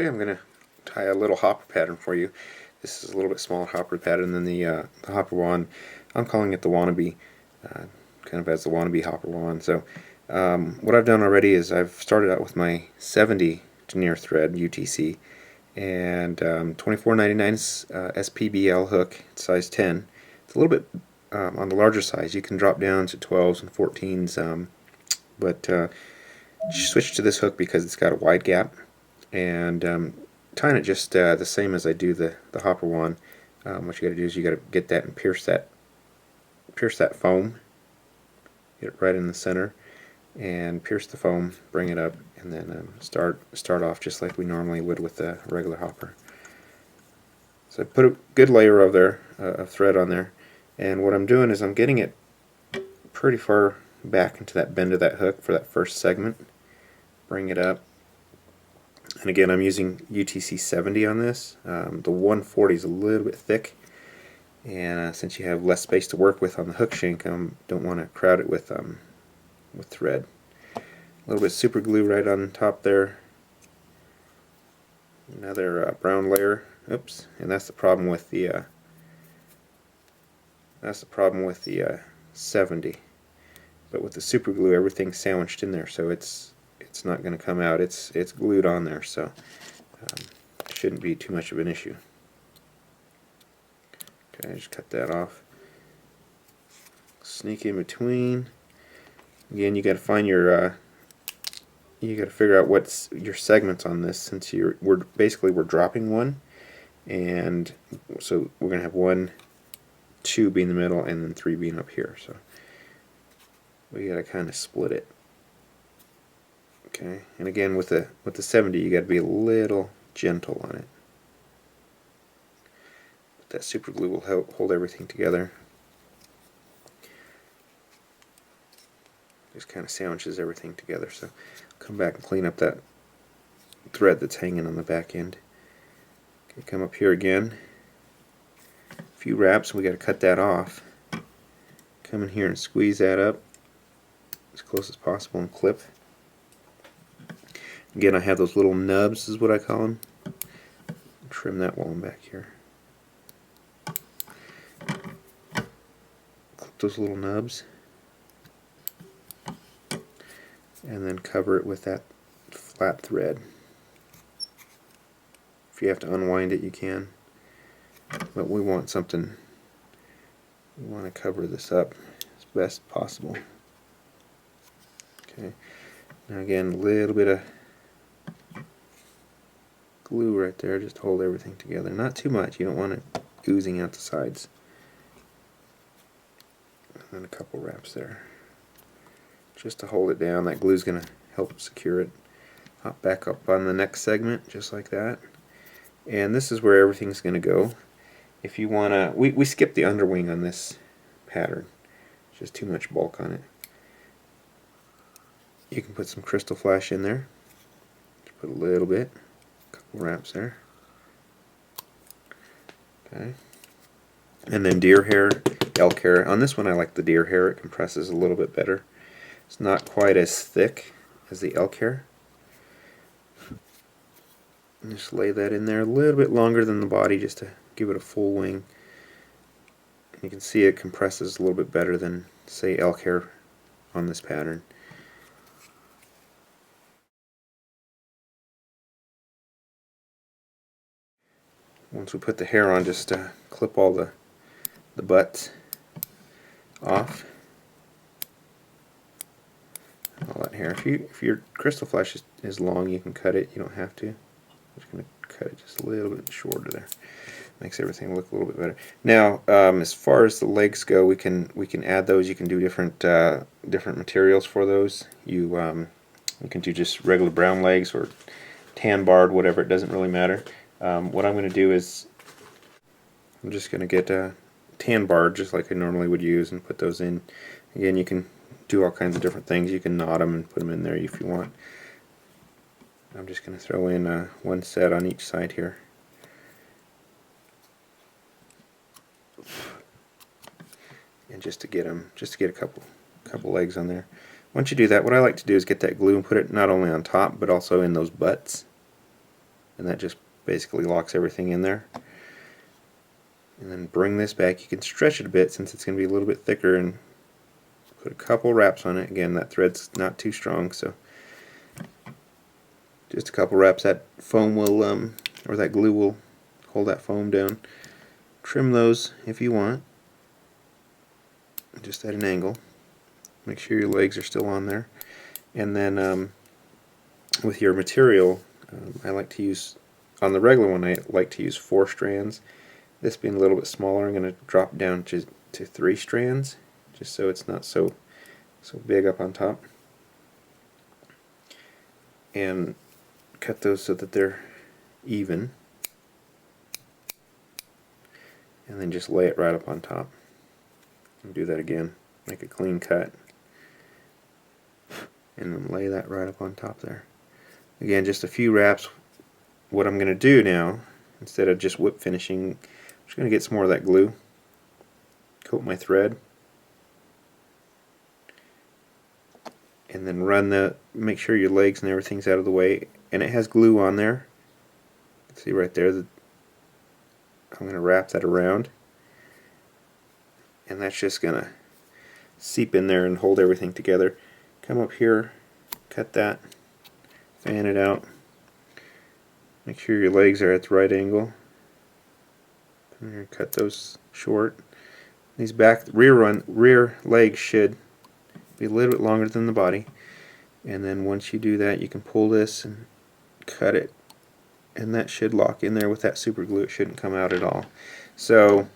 I'm going to tie a little hopper pattern for you. This is a little bit smaller hopper pattern than the hopper wand. I'm calling it the wannabe, kind of as the wannabe hopper wand. So what I've done already is I've started out with my 70 denier thread UTC and 24.99 SPBL hook, size 10. It's a little bit on the larger size. You can drop down to 12s and 14s, but switch to this hook because it's got a wide gap, and tying it just the same as I do the hopper wand. What you got to do is you got to get that and pierce that foam, get it right in the center, and pierce the foam, bring it up, and then start off just like we normally would with a regular hopper. So I put a good layer of thread on there, and what I'm doing is I'm getting it pretty far back into that bend of that hook for that first segment. Bring it up, and again I'm using UTC 70 on this. The 140 is a little bit thick, and since you have less space to work with on the hook shank, don't want to crowd it with thread. A little bit of super glue right on top there. Another brown layer. Oops, and that's the problem with the 70. But with the super glue, everything's sandwiched in there, so it's not going to come out. It's glued on there, so it shouldn't be too much of an issue. Okay, just cut that off. Sneak in between. Again, you got to find your you got to figure out what's your segments on this, since we're dropping one, and so we're going to have 1, 2 be in the middle, and then 3 being up here. So we got to kind of split it. Okay, and again with the 70, you got to be a little gentle on it. But that super glue will help hold everything together. Just kind of sandwiches everything together. So come back and clean up that thread that's hanging on the back end. Okay, come up here again. A few wraps, we got to cut that off. Come in here and squeeze that up as close as possible and clip. Again, I have those little nubs, is what I call them. Trim that while I'm back here. Clip those little nubs, and then cover it with that flat thread. If you have to unwind it, you can, but we want to cover this up as best possible. Okay, now again, a little bit of glue right there, just to hold everything together. Not too much, you don't want it oozing out the sides. And then a couple wraps there, just to hold it down. That glue's going to help secure it. Hop back up on the next segment, just like that. And this is where everything's going to go. If you want to, we skipped the underwing on this pattern. It's just too much bulk on it. You can put some crystal flash in there. Just put a little bit. Couple wraps there. Okay. And then deer hair, elk hair. On this one I like the deer hair. It compresses a little bit better. It's not quite as thick as the elk hair. And just lay that in there a little bit longer than the body, just to give it a full wing. And you can see it compresses a little bit better than, say, elk hair on this pattern. Once we put the hair on, just clip all the butts off. All that hair. If your crystal flash is long, you can cut it. You don't have to. I'm just going to cut it just a little bit shorter there. Makes everything look a little bit better. Now, as far as the legs go, we can add those. You can do different materials for those. You can do just regular brown legs or tan barred, whatever. It doesn't really matter. What I'm going to do is I'm just going to get a tan barred, just like I normally would use, and put those in. Again, you can do all kinds of different things. You can knot them and put them in there if you want. I'm just going to throw in one set on each side here. And just to get a couple legs on there. Once you do that, what I like to do is get that glue and put it not only on top but also in those butts. and that just basically locks everything in there. And then bring this back. You can stretch it a bit since it's going to be a little bit thicker, and put a couple wraps on it. Again, that thread's not too strong, so just a couple wraps. That foam will, or that glue will hold that foam down. Trim those if you want, just at an angle. Make sure your legs are still on there. And then with your material, I like to use, on the regular one, I like to use 4 strands. This being a little bit smaller, I'm going to drop down to 3 strands, just so it's not so big up on top. And cut those so that they're even. And then just lay it right up on top. And do that again. Make a clean cut. And then lay that right up on top there. Again, just a few wraps. What I'm going to do now, instead of just whip finishing, I'm just going to get some more of that glue. Coat my thread. And then make sure your legs and everything's out of the way. And it has glue on there. See right there, I'm going to wrap that around. And that's just going to seep in there and hold everything together. Come up here, cut that, fan it out. Make sure your legs are at the right angle. Come here, cut those short. These rear legs should be a little bit longer than the body. And then once you do that, you can pull this and cut it, and that should lock in there with that super glue. It shouldn't come out at all. So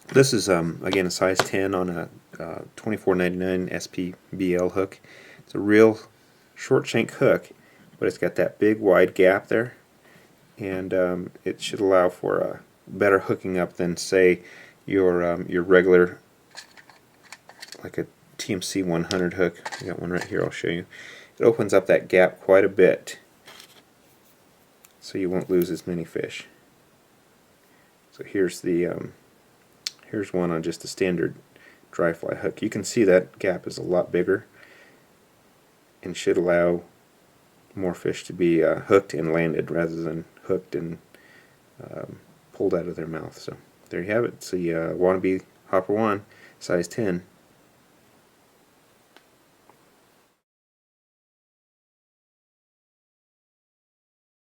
this is again a size 10 on a $24.99 SPBL hook. It's a real short shank hook, but it's got that big wide gap there, and it should allow for a better hooking up than, say, your regular, like a TMC 100 hook. I got one right here, I'll show you. It opens up that gap quite a bit, so you won't lose as many fish. So here's one on just a standard dry fly hook. You can see that gap is a lot bigger and should allow more fish to be hooked and landed rather than hooked and pulled out of their mouth. So there you have it. It's the Wannabe Hopper Juan, size 10.